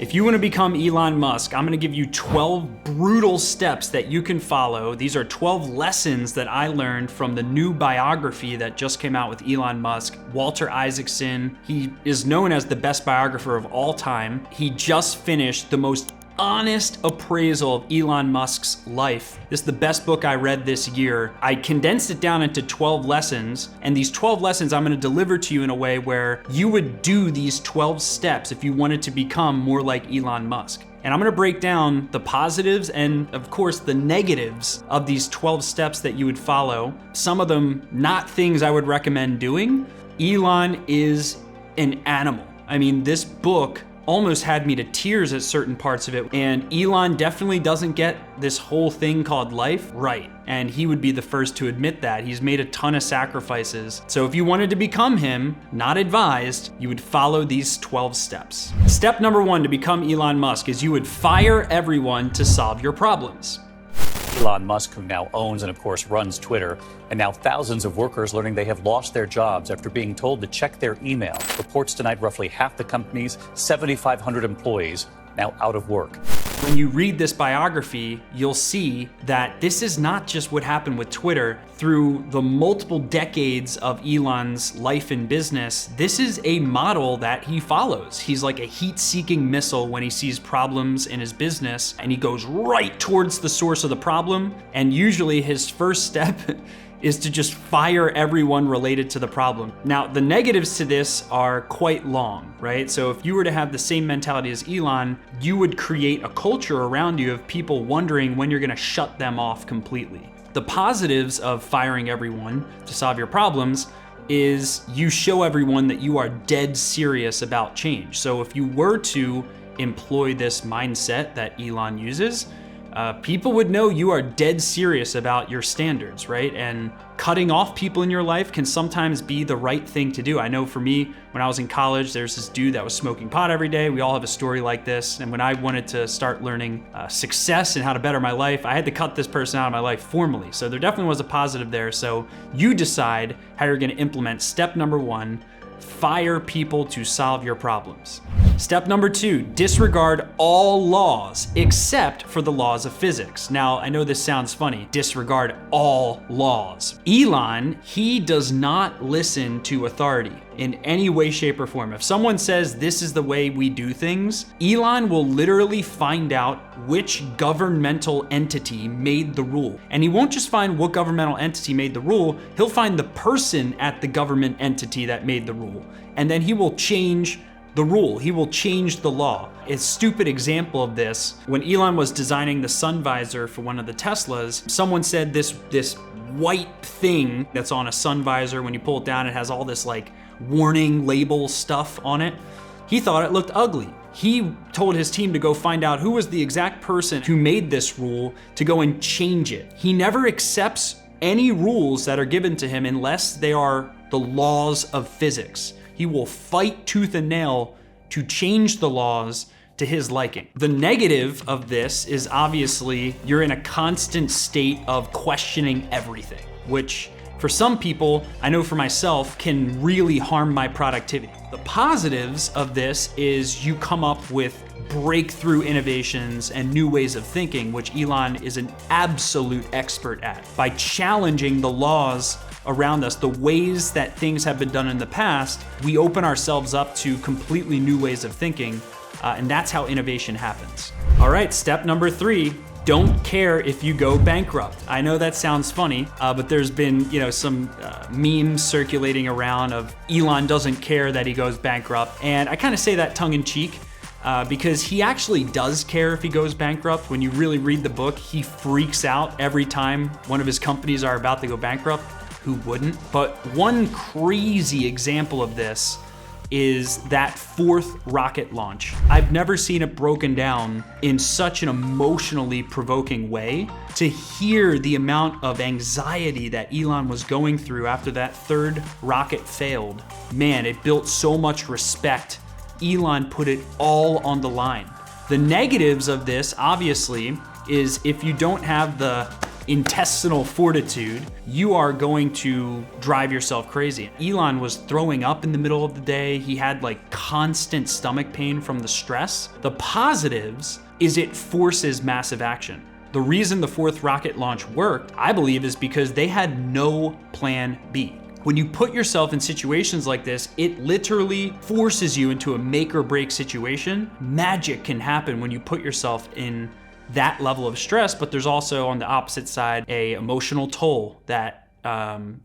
If you want to become Elon Musk, I'm going to give you 12 brutal steps that you can follow. These are 12 lessons that I learned from the new biography that just came out with Elon Musk. Walter Isaacson, he is known as the best biographer of all time. He just finished the most honest appraisal of Elon Musk's life. This is the best book I read this year. I condensed it down into 12 lessons, and these 12 lessons I'm going to deliver to you in a way where you would do these 12 steps if you wanted to become more like Elon Musk. And I'm going to break down the positives and, of course, the negatives of these 12 steps that you would follow. Some of them not things I would recommend doing. Elon is an animal. I mean, this book almost had me to tears at certain parts of it. And Elon definitely doesn't get this whole thing called life right. And he would be the first to admit that. He's made a ton of sacrifices. So if you wanted to become him, not advised, you would follow these 12 steps. Step number 1 to become Elon Musk is you would fire everyone to solve your problems. Elon Musk, who now owns and, of course, runs Twitter, and now thousands of workers learning they have lost their jobs after being told to check their email. Reports tonight roughly half the company's 7,500 employees now out of work. When you read this biography, you'll see that this is not just what happened with Twitter. Through the multiple decades of Elon's life and business, this is a model that he follows. He's like a heat-seeking missile when he sees problems in his business, and he goes right towards the source of the problem. And usually his first step is to just fire everyone related to the problem. Now, the negatives to this are quite long, right? So if you were to have the same mentality as Elon, you would create a culture around you of people wondering when you're gonna shut them off completely. The positives of firing everyone to solve your problems is you show everyone that you are dead serious about change. So if you were to employ this mindset that Elon uses, people would know you are dead serious about your standards, right? And cutting off people in your life can sometimes be the right thing to do. I know for me, when I was in college, there's this dude that was smoking pot every day. We all have a story like this. And when I wanted to start learning success and how to better my life, I had to cut this person out of my life formally. So there definitely was a positive there. So you decide how you're gonna implement step number 1, fire people to solve your problems. Step number 2, disregard all laws except for the laws of physics. Now, I know this sounds funny, disregard all laws. Elon, he does not listen to authority in any way, shape, or form. If someone says this is the way we do things, Elon will literally find out which governmental entity made the rule. And he won't just find what governmental entity made the rule, he'll find the person at the government entity that made the rule. And then he will change the rule. He will change the law. A stupid example of this, when Elon was designing the sun visor for one of the Teslas, someone said this white thing that's on a sun visor, when you pull it down, it has all this like warning label stuff on it. He thought it looked ugly. He told his team to go find out who was the exact person who made this rule to go and change it. He never accepts any rules that are given to him unless they are the laws of physics. He will fight tooth and nail to change the laws to his liking. The negative of this is obviously you're in a constant state of questioning everything, which for some people, I know for myself, can really harm my productivity. The positives of this is you come up with breakthrough innovations and new ways of thinking, which Elon is an absolute expert at. By challenging the laws around us, the ways that things have been done in the past, we open ourselves up to completely new ways of thinking, and that's how innovation happens. All right, step number 3, don't care if you go bankrupt. I know that sounds funny, but there's been some memes circulating around of Elon doesn't care that he goes bankrupt, and I kind of say that tongue in cheek, because he actually does care if he goes bankrupt. When you really read the book, he freaks out every time one of his companies are about to go bankrupt. Who wouldn't? But one crazy example of this is that 4th rocket launch. I've never seen it broken down in such an emotionally provoking way. To hear the amount of anxiety that Elon was going through after that 3rd rocket failed, man, it built so much respect. Elon put it all on the line. The negatives of this, obviously, is if you don't have the intestinal fortitude, you are going to drive yourself crazy. Elon was throwing up in the middle of the day. He had like constant stomach pain from the stress. The positives is it forces massive action. The reason the fourth rocket launch worked, I believe, is because they had no plan B. When you put yourself in situations like this, it literally forces you into a make or break situation. Magic can happen when you put yourself in that level of stress, but there's also on the opposite side a emotional toll that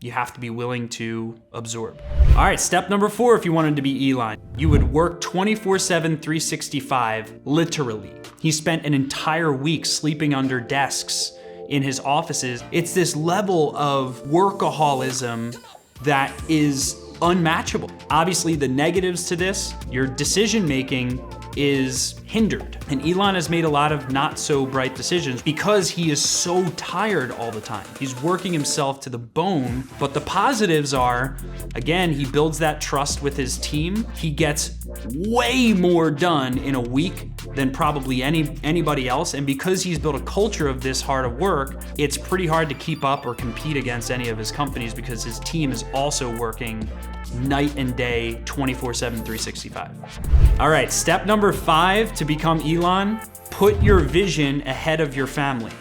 you have to be willing to absorb. All right, step number 4, if you wanted to be Elon, you would work 24/7, 365, literally. He spent an entire week sleeping under desks in his offices. It's this level of workaholism that is unmatchable. Obviously, the negatives to this, your decision making is hindered. And Elon has made a lot of not so bright decisions because he is so tired all the time. He's working himself to the bone. But the positives are, again, he builds that trust with his team. He gets way more done in a week than probably anybody else. And because he's built a culture of this hard of work, it's pretty hard to keep up or compete against any of his companies because his team is also working night and day, 24/7, 365. All right, step number 5 to become Elon, put your vision ahead of your family.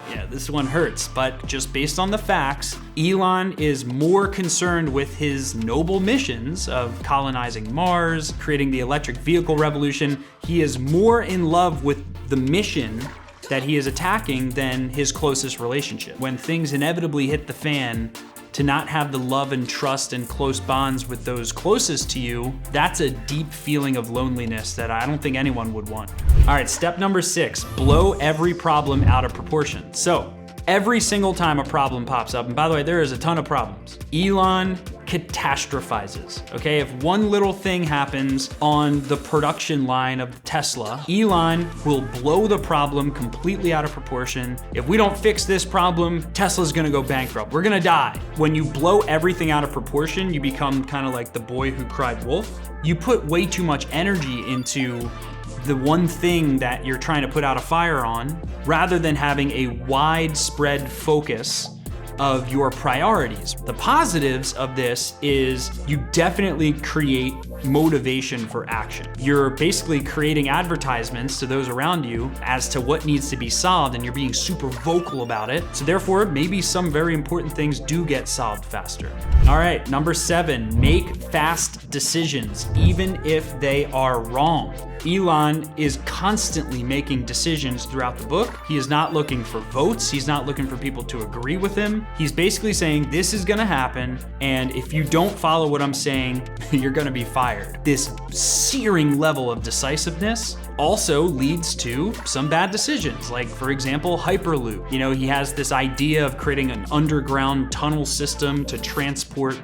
Yeah, this one hurts, but just based on the facts, Elon is more concerned with his noble missions of colonizing Mars, creating the electric vehicle revolution. He is more in love with the mission that he is attacking than his closest relationship. When things inevitably hit the fan, to not have the love and trust and close bonds with those closest to you, that's a deep feeling of loneliness that I don't think anyone would want. All right, step number 6, blow every problem out of proportion. So every single time a problem pops up, and by the way, there is a ton of problems, Elon catastrophizes, okay? If one little thing happens on the production line of Tesla, Elon will blow the problem completely out of proportion. If we don't fix this problem, Tesla's gonna go bankrupt. We're gonna die. When you blow everything out of proportion, you become kind of like the boy who cried wolf. You put way too much energy into the one thing that you're trying to put out a fire on, rather than having a widespread focus of your priorities. The positives of this is you definitely create motivation for action. You're basically creating advertisements to those around you as to what needs to be solved, and you're being super vocal about it. So therefore, maybe some very important things do get solved faster. All right, number 7, make fast decisions, even if they are wrong. Elon is constantly making decisions throughout the book. He is not looking for votes. He's not looking for people to agree with him. He's basically saying, this is gonna happen, and if you don't follow what I'm saying, you're gonna be fired. This searing level of decisiveness also leads to some bad decisions. Like, for example, Hyperloop. You know, he has this idea of creating an underground tunnel system to transport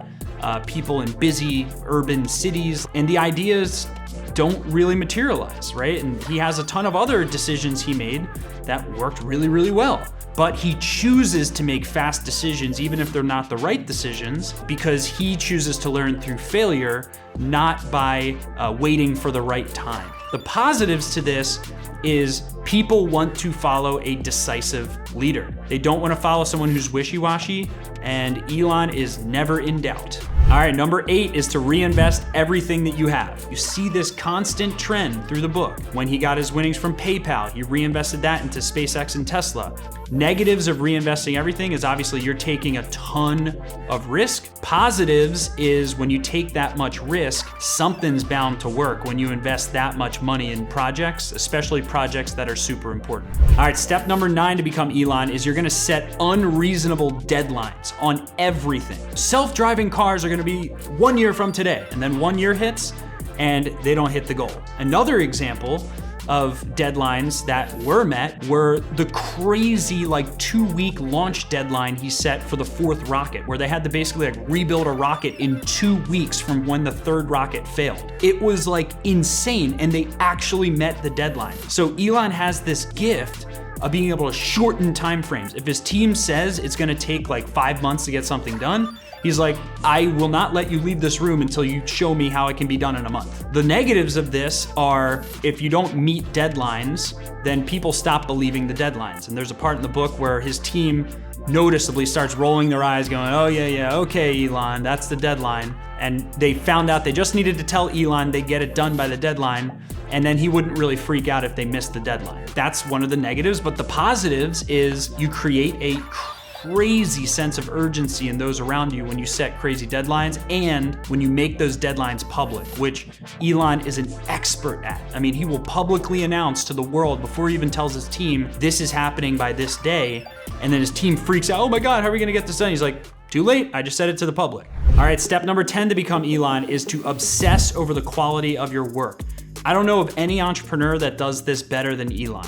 people in busy urban cities, and the ideas don't really materialize, right? And he has a ton of other decisions he made that worked really, really well. But he chooses to make fast decisions, even if they're not the right decisions, because he chooses to learn through failure, not by waiting for the right time. The positives to this is people want to follow a decisive leader. They don't want to follow someone who's wishy-washy, and Elon is never in doubt. All right, number 8 is to reinvest everything that you have. You see this constant trend through the book. When he got his winnings from PayPal, he reinvested that into SpaceX and Tesla. Negatives of reinvesting everything is obviously you're taking a ton of risk. Positives is when you take that much risk, something's bound to work when you invest that much money in projects, especially projects that are super important. All right, step number 9 to become Elon is you're gonna set unreasonable deadlines on everything. Self-driving cars are gonna be 1 year from today, and then 1 year hits and they don't hit the goal. Another example of deadlines that were met were the crazy 2-week launch deadline he set for the 4th rocket, where they had to basically rebuild a rocket in 2 weeks from when the 3rd rocket failed. It was insane, and they actually met the deadline. So Elon has this gift of being able to shorten timeframes. If his team says it's gonna take 5 months to get something done, He's like, I will not let you leave this room until you show me how it can be done in a month. The negatives of this are if you don't meet deadlines, then people stop believing the deadlines. And there's a part in the book where his team noticeably starts rolling their eyes going, oh yeah, okay, Elon, that's the deadline. And they found out they just needed to tell Elon they'd get it done by the deadline, and then he wouldn't really freak out if they missed the deadline. That's one of the negatives, but the positives is you create a crazy sense of urgency in those around you when you set crazy deadlines and when you make those deadlines public, which Elon is an expert at. I mean, he will publicly announce to the world before he even tells his team, this is happening by this day, and then his team freaks out, oh my God, how are we gonna get this done? He's like, too late, I just said it to the public. All right, step number 10 to become Elon is to obsess over the quality of your work. I don't know of any entrepreneur that does this better than Elon.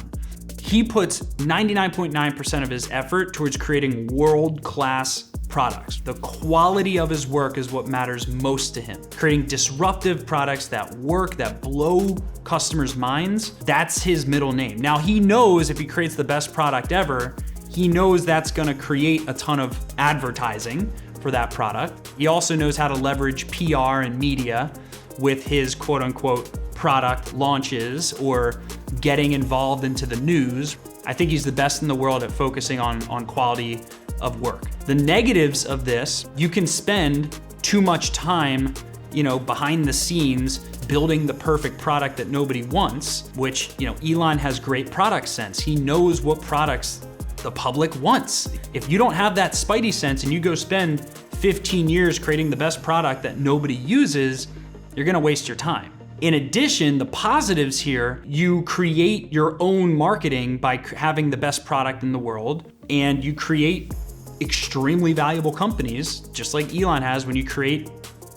He puts 99.9% of his effort towards creating world-class products. The quality of his work is what matters most to him. Creating disruptive products that work, that blow customers' minds, that's his middle name. Now he knows if he creates the best product ever, he knows that's gonna create a ton of advertising for that product. He also knows how to leverage PR and media with his quote unquote product launches or getting involved into the news. I think he's the best in the world at focusing on quality of work. The negatives of this, you can spend too much time, behind the scenes building the perfect product that nobody wants, which, Elon has great product sense. He knows what products the public wants. If you don't have that spidey sense and you go spend 15 years creating the best product that nobody uses, you're gonna waste your time. In addition, the positives here, you create your own marketing by having the best product in the world, and you create extremely valuable companies, just like Elon has when you create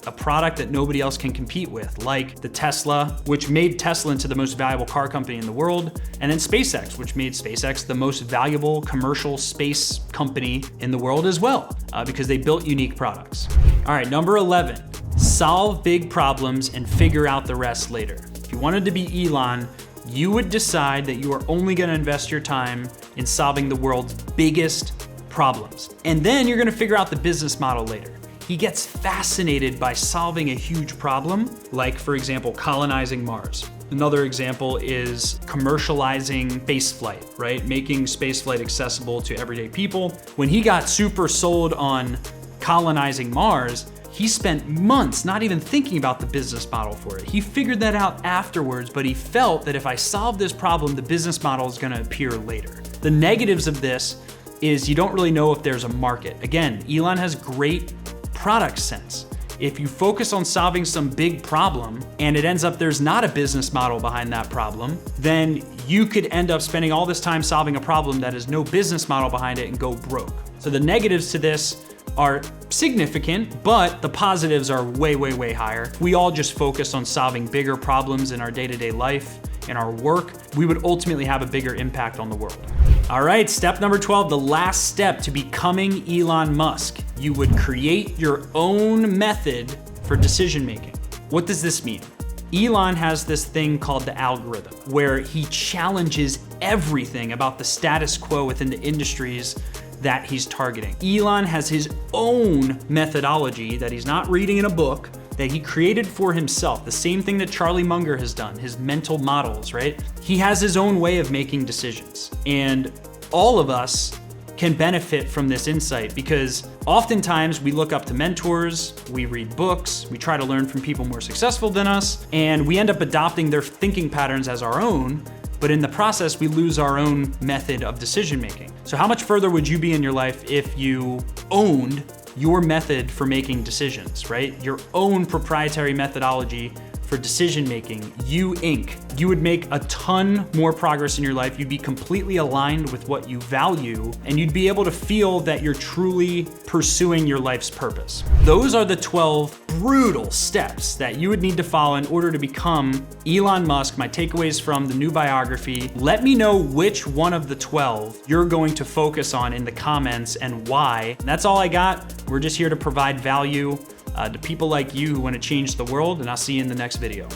a product that nobody else can compete with, like the Tesla, which made Tesla into the most valuable car company in the world, and then SpaceX, which made SpaceX the most valuable commercial space company in the world as well, because they built unique products. All right, number 11. Solve big problems and figure out the rest later. If you wanted to be Elon, you would decide that you are only gonna invest your time in solving the world's biggest problems. And then you're gonna figure out the business model later. He gets fascinated by solving a huge problem, like for example, colonizing Mars. Another example is commercializing spaceflight, right? Making spaceflight accessible to everyday people. When he got super sold on colonizing Mars, he spent months not even thinking about the business model for it. He figured that out afterwards, but he felt that if I solve this problem, the business model is gonna appear later. The negatives of this is you don't really know if there's a market. Again, Elon has great product sense. If you focus on solving some big problem and it ends up there's not a business model behind that problem, then you could end up spending all this time solving a problem that has no business model behind it and go broke. So the negatives to this are significant, but the positives are way, way, way higher. We all just focus on solving bigger problems in our day-to-day life, in our work, we would ultimately have a bigger impact on the world. All right, step number 12, the last step to becoming Elon Musk. You would create your own method for decision-making. What does this mean? Elon has this thing called the algorithm, where he challenges everything about the status quo within the industries that he's targeting. Elon has his own methodology that he's not reading in a book, that he created for himself, the same thing that Charlie Munger has done, his mental models, right? He has his own way of making decisions. And all of us can benefit from this insight because oftentimes we look up to mentors, we read books, we try to learn from people more successful than us, and we end up adopting their thinking patterns as our own, but in the process, we lose our own method of decision making. So how much further would you be in your life if you owned your method for making decisions, right? Your own proprietary methodology for decision making, you Inc. You would make a ton more progress in your life. You'd be completely aligned with what you value, and you'd be able to feel that you're truly pursuing your life's purpose. Those are the 12 brutal steps that you would need to follow in order to become Elon Musk. My takeaways from the new biography. Let me know which one of the 12 you're going to focus on in the comments and why. And that's all I got. We're just here to provide value to people like you who want to change the world, and I'll see you in the next video.